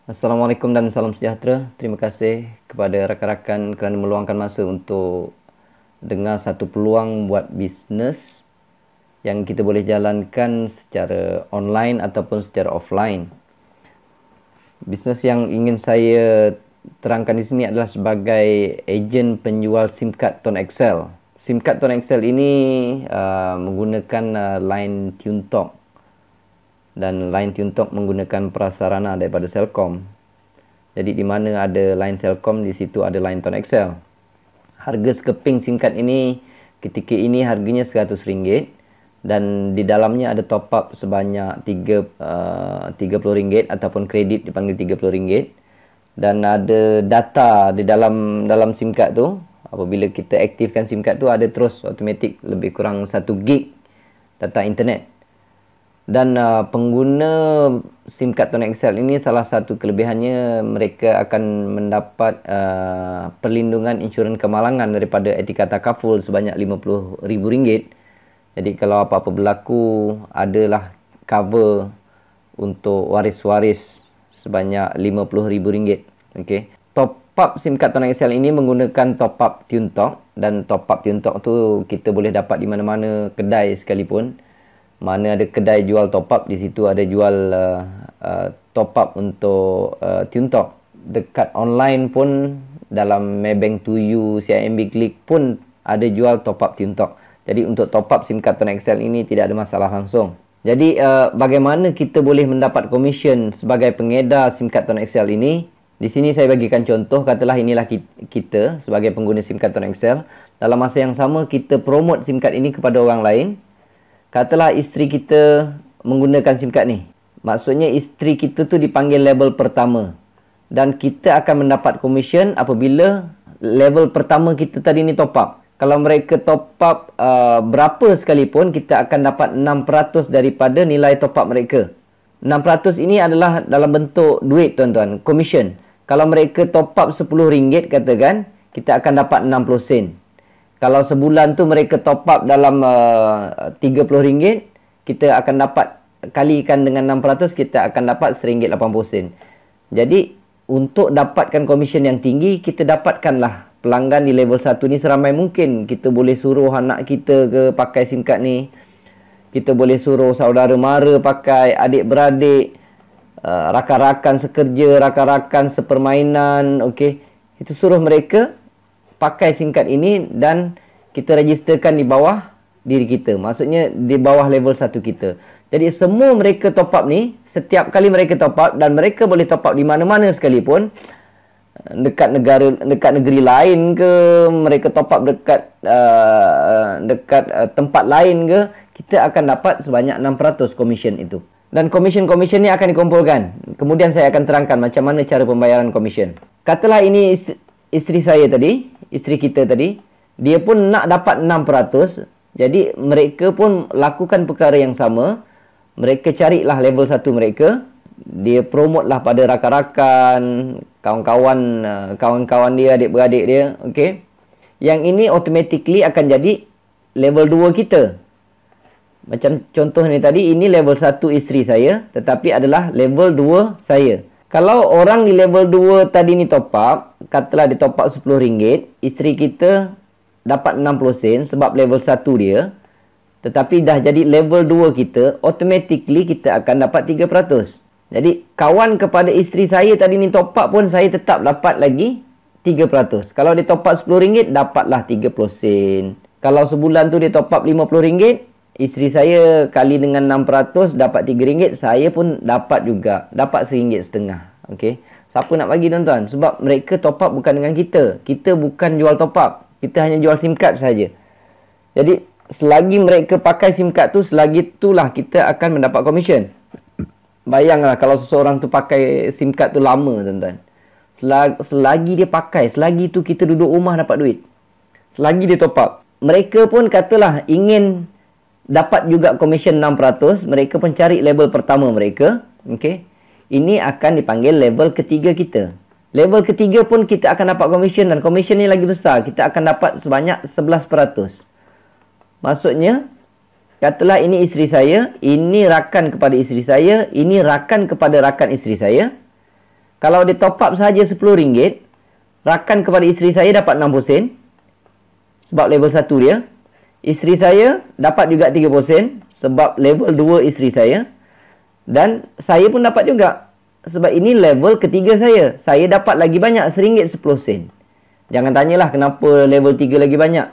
Assalamualaikum dan salam sejahtera. Terima kasih kepada rakan-rakan kerana meluangkan masa untuk dengar satu peluang buat bisnes yang kita boleh jalankan secara online ataupun secara offline. Bisnes yang ingin saya terangkan di sini adalah sebagai ejen penjual SIM card Tone XL. SIM card Tone XL ini menggunakan line TuneTalk. Dan line TuneTalk menggunakan prasarana daripada Celcom. Jadi di mana ada line Celcom, di situ ada line Tone XL. Harga sekeping SIM card ini ketika ini harganya RM100 dan di dalamnya ada top up sebanyak RM30 ataupun kredit dipanggil RM30 dan ada data di dalam SIM card tu. Apabila kita aktifkan SIM card tu ada terus automatik lebih kurang 1 gig data internet. Dan pengguna SIM card Tone XL ini salah satu kelebihannya mereka akan mendapat perlindungan insurans kemalangan daripada Etika Takaful sebanyak RM50,000. Jadi kalau apa-apa berlaku adalah cover untuk waris-waris sebanyak RM50,000. Okey. Top up SIM card Tone XL ini menggunakan top up TuneTalk dan top up TuneTalk tu kita boleh dapat di mana-mana kedai sekalipun. Mana ada kedai jual top up, di situ ada jual top up untuk TuneTalk. Dekat online pun dalam Maybank To You, CIMB Click pun ada jual top up TuneTalk. Jadi untuk top up SIM card Tone XL ini tidak ada masalah langsung. Jadi bagaimana kita boleh mendapat komisen sebagai pengedar SIM card Tone XL ini? Di sini saya bagikan contoh, katalah inilah kita sebagai pengguna SIM card Tone XL. Dalam masa yang sama kita promote SIM card ini kepada orang lain. Katalah isteri kita menggunakan SIM card ni. Maksudnya isteri kita tu dipanggil level pertama. Dan kita akan mendapat komisen apabila level pertama kita tadi ni top up. Kalau mereka top up berapa sekalipun, kita akan dapat 6% daripada nilai top up mereka. 6% ini adalah dalam bentuk duit tuan-tuan, komisen. Kalau mereka top up RM10 katakan, kita akan dapat 60 sen. Kalau sebulan tu mereka top up dalam RM30, kita akan dapat kalikan dengan 6%, kita akan dapat RM1.80. Jadi untuk dapatkan komisen yang tinggi, kita dapatkanlah pelanggan di level 1 ni seramai mungkin. Kita boleh suruh anak kita ke pakai SIM card ni. Kita boleh suruh saudara mara pakai, adik-beradik, rakan-rakan sekerja, rakan-rakan sepermainan, okey. Kita suruh mereka pakai SIM card ini dan kita registerkan di bawah diri kita. Maksudnya di bawah level 1 kita. Jadi semua mereka top up ni, setiap kali mereka top up dan mereka boleh top up di mana-mana sekalipun. Dekat negeri lain ke, mereka top up dekat tempat lain ke, kita akan dapat sebanyak 6% komisen itu. Dan komisen-komisen ni akan dikumpulkan. Kemudian saya akan terangkan macam mana cara pembayaran komisen. Katalah ini isteri saya tadi, isteri kita tadi, dia pun nak dapat 6%. Jadi mereka pun lakukan perkara yang sama. Mereka carilah level 1 mereka. Dia promote lah pada rakan-rakan, kawan-kawan dia, adik-beradik dia, okey. Yang ini automatically akan jadi level 2 kita. Macam contoh ni tadi, ini level 1 isteri saya, tetapi adalah level 2 saya. Kalau orang di level 2 tadi ni top up, katalah dia top up RM10, isteri kita dapat 60 sen sebab level 1 dia. Tetapi dah jadi level 2 kita, automatically kita akan dapat 3%. Jadi kawan kepada isteri saya tadi ni top up pun saya tetap dapat lagi 3%. Kalau dia top up RM10, dapatlah 30 sen. Kalau sebulan tu dia top up RM50, isteri saya kali dengan 6% dapat RM3, saya pun dapat juga. Dapat RM1.50. Okey. Siapa nak bagi tuan-tuan? Sebab mereka top up bukan dengan kita. Kita bukan jual top up. Kita hanya jual SIM card saja. Jadi selagi mereka pakai SIM card tu, selagi itulah kita akan mendapat komisen. Bayanglah kalau seseorang tu pakai SIM card tu lama tuan-tuan. Selagi dia pakai, selagi tu kita duduk rumah dapat duit. Selagi dia top up. Mereka pun katalah ingin dapat juga komisen 6%, mereka pun cari level pertama mereka. Okey. Ini akan dipanggil level ketiga kita. Level ketiga pun kita akan dapat komisen dan komisen ni lagi besar. Kita akan dapat sebanyak 11%. Maksudnya, katalah ini isteri saya, ini rakan kepada isteri saya, ini rakan kepada rakan isteri saya. Kalau dia top up sahaja RM10, rakan kepada isteri saya dapat 60 sen. Sebab level 1 dia. Isteri saya dapat juga 30 sen. Sebab level 2 isteri saya. Dan saya pun dapat juga. Sebab ini level ketiga saya. Saya dapat lagi banyak, RM1.10. Jangan tanyalah kenapa level 3 lagi banyak.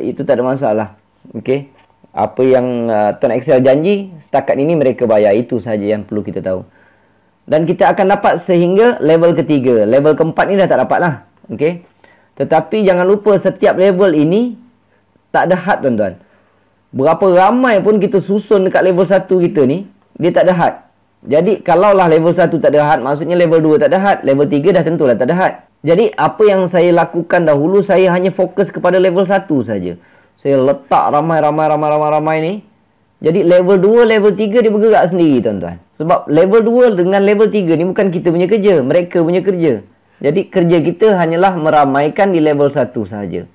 Itu tak ada masalah. Okey. Apa yang Tuan Excel janji, setakat ini mereka bayar. Itu sahaja yang perlu kita tahu. Dan kita akan dapat sehingga level ketiga. Level keempat ni dah tak dapat lah. Okey. Tetapi jangan lupa setiap level ini tak ada had, tuan-tuan. Berapa ramai pun kita susun dekat level 1 kita ni, dia tak ada had. Jadi kalaulah level 1 tak ada had, maksudnya level 2 tak ada had, level 3 dah tentulah tak ada had. Jadi apa yang saya lakukan dahulu, saya hanya fokus kepada level 1 saja. Saya letak ramai ni. Jadi level 2, level 3 dia bergerak sendiri, tuan-tuan. Sebab level 2 dengan level 3 ni bukan kita punya kerja, mereka punya kerja. Jadi kerja kita hanyalah meramaikan di level 1 sahaja.